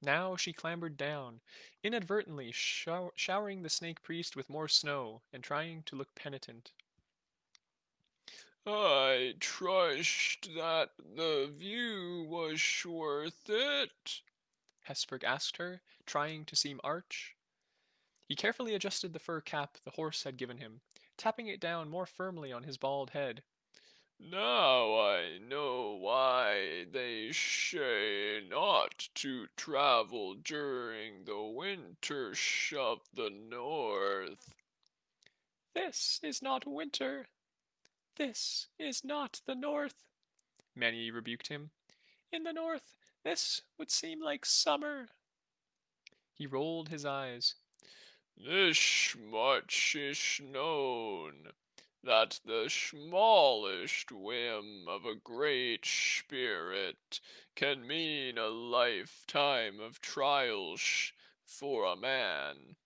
Now she clambered down, inadvertently showering the snake priest with more snow and trying to look penitent. I trust that the view was worth it, Hesperk asked her, trying to seem arch. He carefully adjusted the fur cap the horse had given him, tapping it down more firmly on his bald head. Now I know why they say not to travel during the winters of the north. This is not winter. This is not the north, Maniye rebuked him. In the north, this would seem like summer. He rolled his eyes. This much is known, that the smallest whim of a great spirit can mean a lifetime of trials for a man.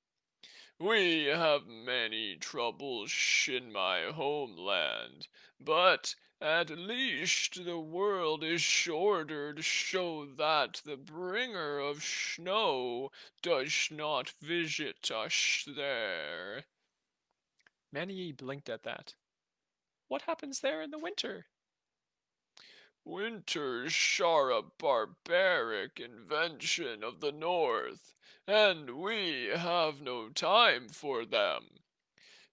We have many troubles in my homeland, but at least the world is ordered so that the bringer of snow does not visit us there. Maniye blinked at that. What happens there in the winter? Winters are a barbaric invention of the North, and we have no time for them.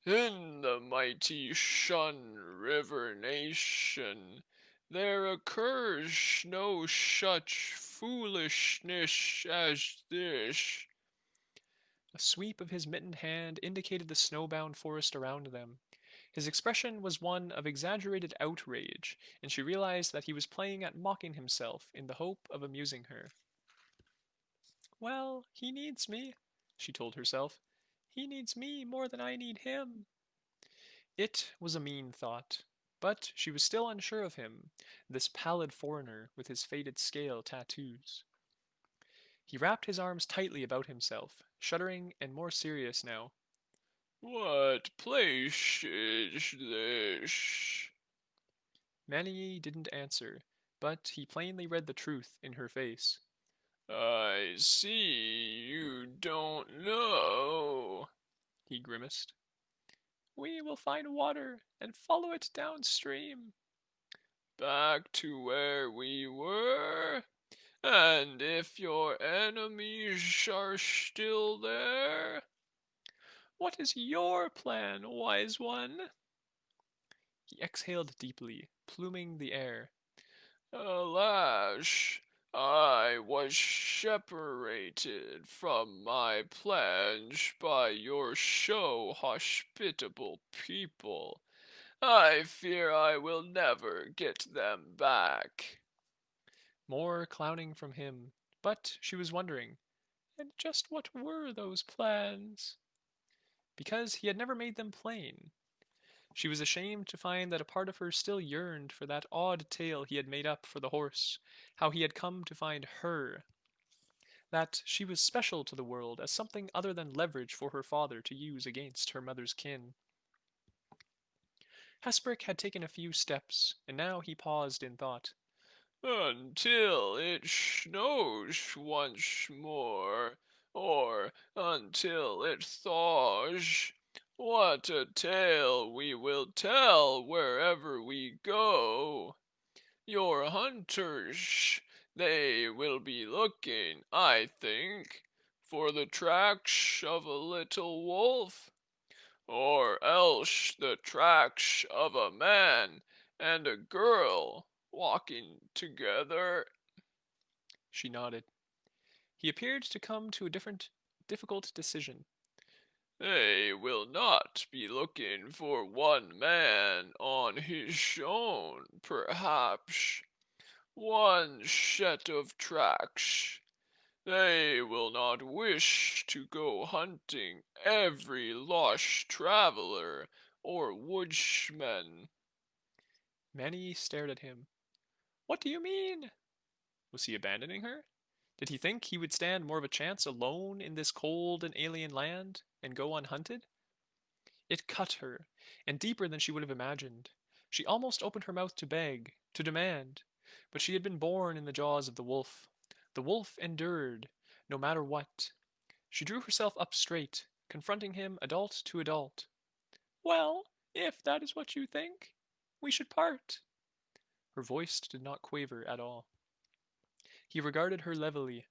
In the mighty Shun River Nation, there occurs no such foolishness as this. A sweep of his mittened hand indicated the snowbound forest around them. His expression was one of exaggerated outrage, and she realized that he was playing at mocking himself in the hope of amusing her. Well, he needs me, she told herself. He needs me more than I need him. It was a mean thought, but she was still unsure of him, this pallid foreigner with his faded scale tattoos. He wrapped his arms tightly about himself, shuddering and more serious now. What place is this? Maniye didn't answer, but he plainly read the truth in her face. I see you don't know. He grimaced. We will find water and follow it downstream. Back to where we were? And if your enemies are still there? What is your plan, wise one? He exhaled deeply, pluming the air. Alas, I was separated from my plans by your so hospitable people. I fear I will never get them back. More clowning from him, but she was wondering, and just what were those plans? Because he had never made them plain. She was ashamed to find that a part of her still yearned for that odd tale he had made up for the horse, how he had come to find her, that she was special to the world as something other than leverage for her father to use against her mother's kin. Hesperich had taken a few steps, and now he paused in thought. Until it snows once more, or until it thaws. What a tale we will tell wherever we go. Your hunters, they will be looking, I think, for the tracks of a little wolf, or else the tracks of a man and a girl walking together. She nodded. He appeared to come to a difficult decision. They will not be looking for one man on his own, perhaps. One set of tracks. They will not wish to go hunting every lost traveler or woodsman. Manny stared at him. What do you mean? Was he abandoning her? Did he think he would stand more of a chance alone in this cold and alien land, and go unhunted? It cut her, and deeper than she would have imagined. She almost opened her mouth to beg, to demand, but she had been born in the jaws of the wolf. The wolf endured, no matter what. She drew herself up straight, confronting him adult to adult. Well, if that is what you think, we should part. Her voice did not quaver at all. He regarded her levelly.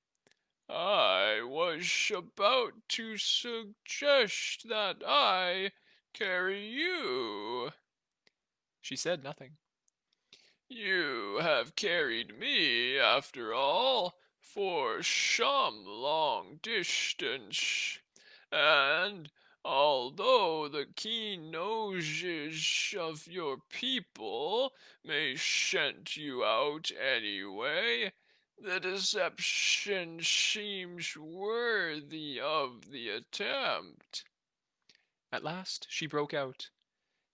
I was about to suggest that I carry you. She said nothing. You have carried me, after all, for some long distance, and although the keen noses of your people may scent you out anyway, The deception seems worthy of the attempt. At last she broke out.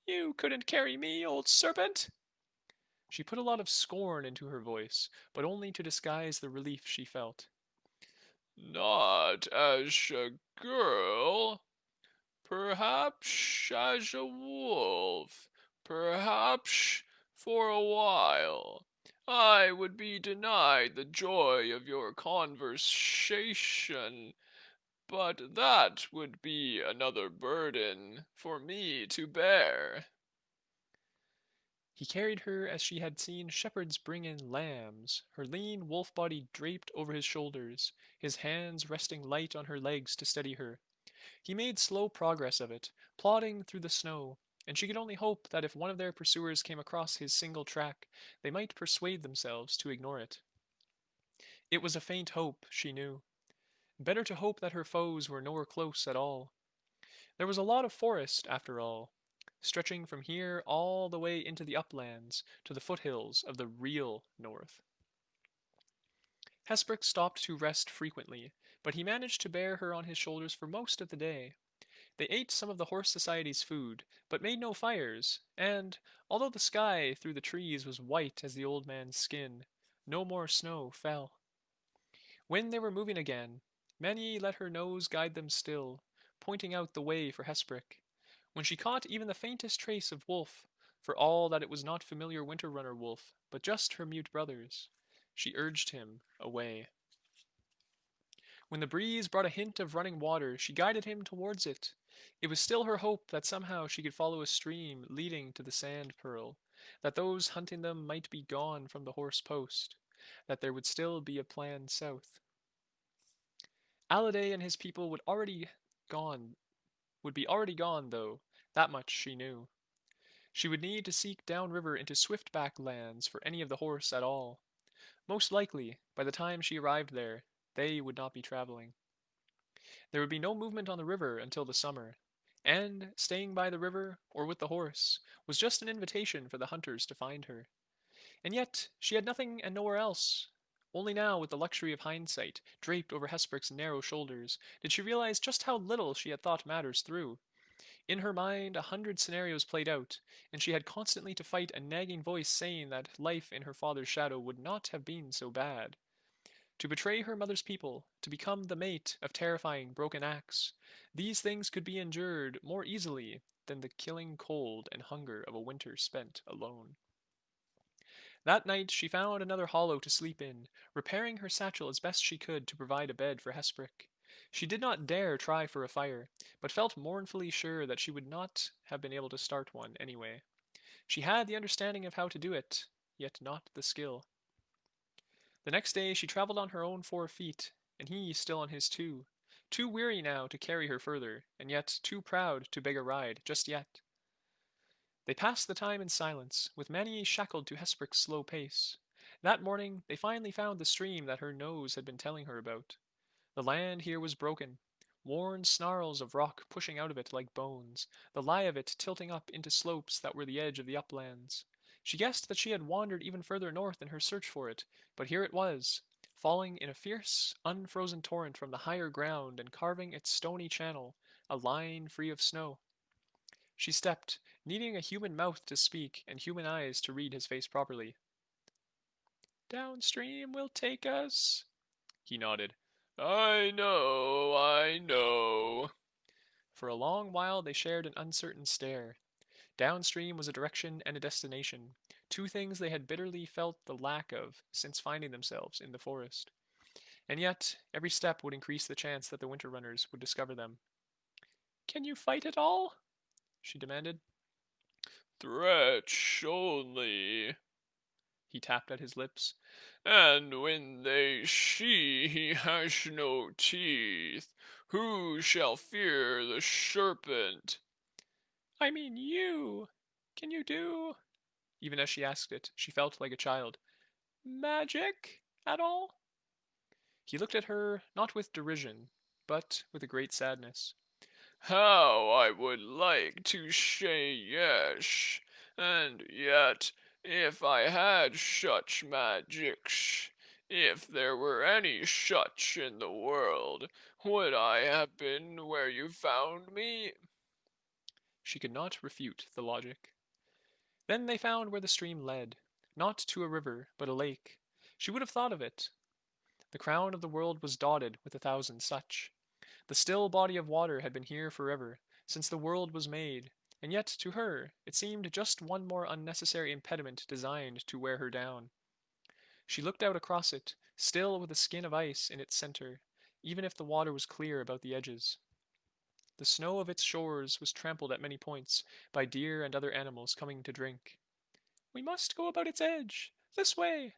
You couldn't carry me, old serpent! She put a lot of scorn into her voice, but only to disguise the relief she felt. Not as a girl, perhaps as a wolf, perhaps for a while. I would be denied the joy of your conversation, but that would be another burden for me to bear. He carried her as she had seen shepherds bring in lambs, her lean wolf body draped over his shoulders, his hands resting light on her legs to steady her. He made slow progress of it, plodding through the snow, and she could only hope that if one of their pursuers came across his single track, they might persuade themselves to ignore it. It was a faint hope, she knew. Better to hope that her foes were nowhere close at all. There was a lot of forest, after all, stretching from here all the way into the uplands to the foothills of the real north. Hesprick stopped to rest frequently, but he managed to bear her on his shoulders for most of the day. They ate some of the Horse Society's food, but made no fires, and, although the sky through the trees was white as the old man's skin, no more snow fell. When they were moving again, Maniye let her nose guide them still, pointing out the way for Hesprick. When she caught even the faintest trace of wolf, for all that it was not familiar winter runner wolf, but just her mute brothers, she urged him away. When the breeze brought a hint of running water, she guided him towards it. It was still her hope that somehow she could follow a stream leading to the sand pearl, that those hunting them might be gone from the horse post, that there would still be a plan south. Alliday and his people gone would be already gone, though, that much she knew. She would need to seek downriver into Swiftback lands for any of the horse at all. Most likely, by the time she arrived there, they would not be traveling. There would be no movement on the river until the summer, and staying by the river, or with the horse, was just an invitation for the hunters to find her. And yet she had nothing and nowhere else. Only now, with the luxury of hindsight draped over Hesprick's narrow shoulders, did she realize just how little she had thought matters through. In her mind, 100 scenarios played out, and she had constantly to fight a nagging voice saying that life in her father's shadow would not have been so bad. To betray her mother's people, to become the mate of terrifying broken axe, these things could be endured more easily than the killing cold and hunger of a winter spent alone. That night she found another hollow to sleep in, repairing her satchel as best she could to provide a bed for Hesprick. She did not dare try for a fire, but felt mournfully sure that she would not have been able to start one anyway. She had the understanding of how to do it, yet not the skill. The next day she traveled on her own 4 feet, and he still on his two, too weary now to carry her further, and yet too proud to beg a ride just yet. They passed the time in silence, with Maniye shackled to Hesprick's slow pace. That morning they finally found the stream that her nose had been telling her about. The land here was broken, worn snarls of rock pushing out of it like bones, the lie of it tilting up into slopes that were the edge of the uplands. She guessed that she had wandered even further north in her search for it, but here it was, falling in a fierce, unfrozen torrent from the higher ground and carving its stony channel, a line free of snow. She stepped, needing a human mouth to speak and human eyes to read his face properly. Downstream will take us. He nodded. I know, I know. For a long while they shared an uncertain stare. Downstream was a direction and a destination, two things they had bitterly felt the lack of since finding themselves in the forest. And yet, every step would increase the chance that the winter runners would discover them. Can you fight at all? She demanded. Threats only. He tapped at his lips. And when they see he has no teeth, who shall fear the serpent? I mean you. Can you do? Even as she asked it, she felt like a child. Magic at all? He looked at her, not with derision, but with a great sadness. How I would like to say yes, and yet, if I had such magics, If there were any such in the world, would I have been where you found me? She could not refute the logic. Then they found where the stream led, not to a river, but a lake. She would have thought of it. The crown of the world was dotted with 1,000 such. The still body of water had been here forever, since the world was made, and yet to her it seemed just one more unnecessary impediment designed to wear her down. She looked out across it, still with a skin of ice in its center, even if the water was clear about the edges. The snow of its shores was trampled at many points by deer and other animals coming to drink. We must go about its edge. This way.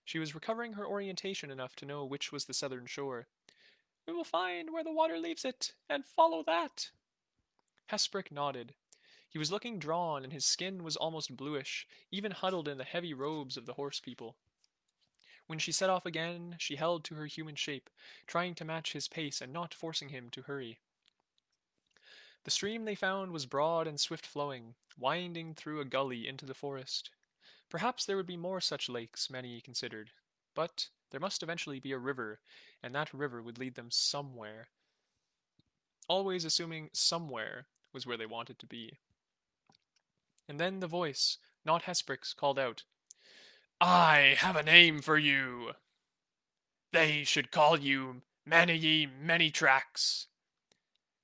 She was recovering her orientation enough to know which was the southern shore. We will find where the water leaves it, and follow that. Hesprick nodded. He was looking drawn, and his skin was almost bluish, even huddled in the heavy robes of the horse people. When she set off again, she held to her human shape, trying to match his pace and not forcing him to hurry. The stream they found was broad and swift flowing, winding through a gully into the forest. Perhaps there would be more such lakes, Maniye considered. But there must eventually be a river, and that river would lead them somewhere. Always assuming somewhere was where they wanted to be. And then the voice, not Hesprick's, called out, I have a name for you. They should call you Maniye Many Tracks.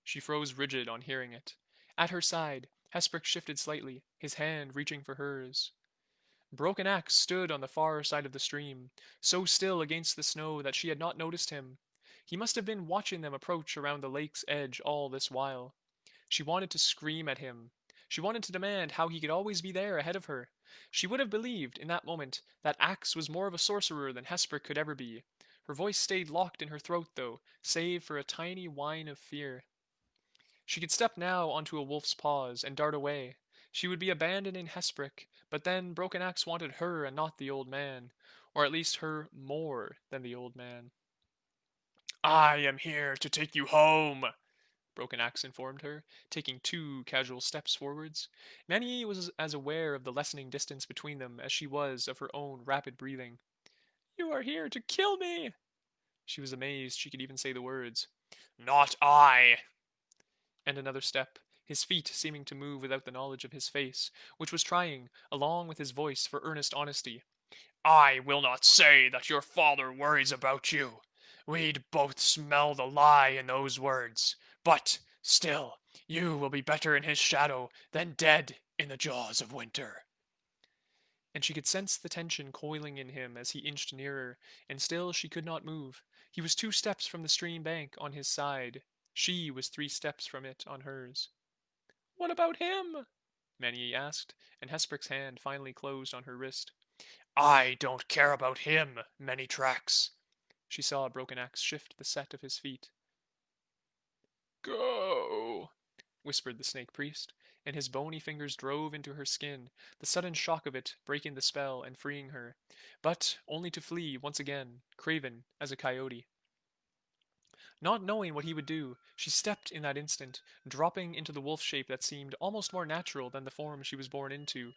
She froze rigid on hearing it. At her side, Hesprick shifted slightly, his hand reaching for hers. Broken Axe stood on the far side of the stream, so still against the snow that she had not noticed him. He must have been watching them approach around the lake's edge all this while. She wanted to scream at him. She wanted to demand how he could always be there ahead of her. She would have believed, in that moment, that Axe was more of a sorcerer than Hesprick could ever be. Her voice stayed locked in her throat, though, save for a tiny whine of fear. She could step now onto a wolf's paws and dart away. She would be abandoning Hesprick, but then Broken Axe wanted her and not the old man, or at least her more than the old man. I am here to take you home, Broken Axe informed her, taking 2 casual steps forwards. Maniye was as aware of the lessening distance between them as she was of her own rapid breathing. You are here to kill me! She was amazed she could even say the words. Not I! And another step, his feet seeming to move without the knowledge of his face, which was trying, along with his voice, for earnest honesty. I will not say that your father worries about you. We'd both smell the lie in those words. But, still, you will be better in his shadow than dead in the jaws of winter. And she could sense the tension coiling in him as he inched nearer, and still she could not move. He was 2 steps from the stream bank on his side. She was 3 steps from it on hers. What about him? Maniye asked, and Hesprick's hand finally closed on her wrist. I don't care about him, Many Tracks. She saw Broken Axe shift the set of his feet. Go, whispered the snake priest, and his bony fingers drove into her skin, the sudden shock of it breaking the spell and freeing her, but only to flee once again, craven as a coyote. Not knowing what he would do, she stepped in that instant, dropping into the wolf shape that seemed almost more natural than the form she was born into.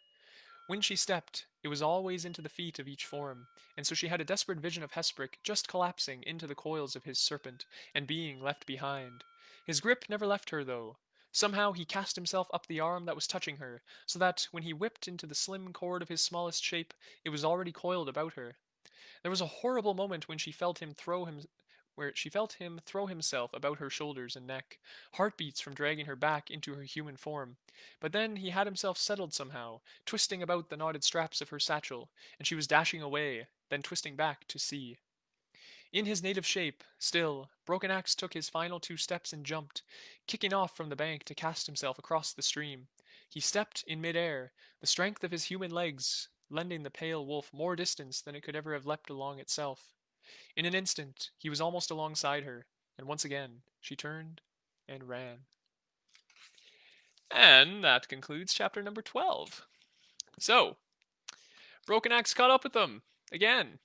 When she stepped, it was always into the feet of each form, and so she had a desperate vision of Hesprick just collapsing into the coils of his serpent and being left behind. His grip never left her, though. Somehow he cast himself up the arm that was touching her, so that when he whipped into the slim cord of his smallest shape, it was already coiled about her. There was a horrible moment when she felt him throw himself about her shoulders and neck, heartbeats from dragging her back into her human form. But then he had himself settled somehow, twisting about the knotted straps of her satchel, and she was dashing away, then twisting back to see. In his native shape, still, Broken Axe took his final 2 steps and jumped, kicking off from the bank to cast himself across the stream. He stepped in mid-air, the strength of his human legs lending the pale wolf more distance than it could ever have leapt along itself. In an instant, he was almost alongside her, and once again, she turned and ran. And that concludes chapter number 12. So, Broken Axe caught up with them again.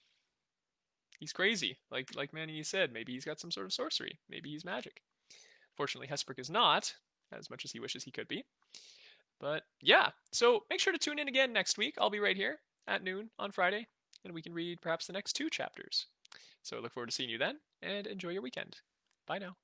He's crazy, like Manny said. Maybe he's got some sort of sorcery. Maybe he's magic. Fortunately, Hesprick is not, as much as he wishes he could be. But yeah, so make sure to tune in again next week. I'll be right here at noon on Friday. and we can read perhaps the next two chapters. So I look forward to seeing you then, and enjoy your weekend. Bye now.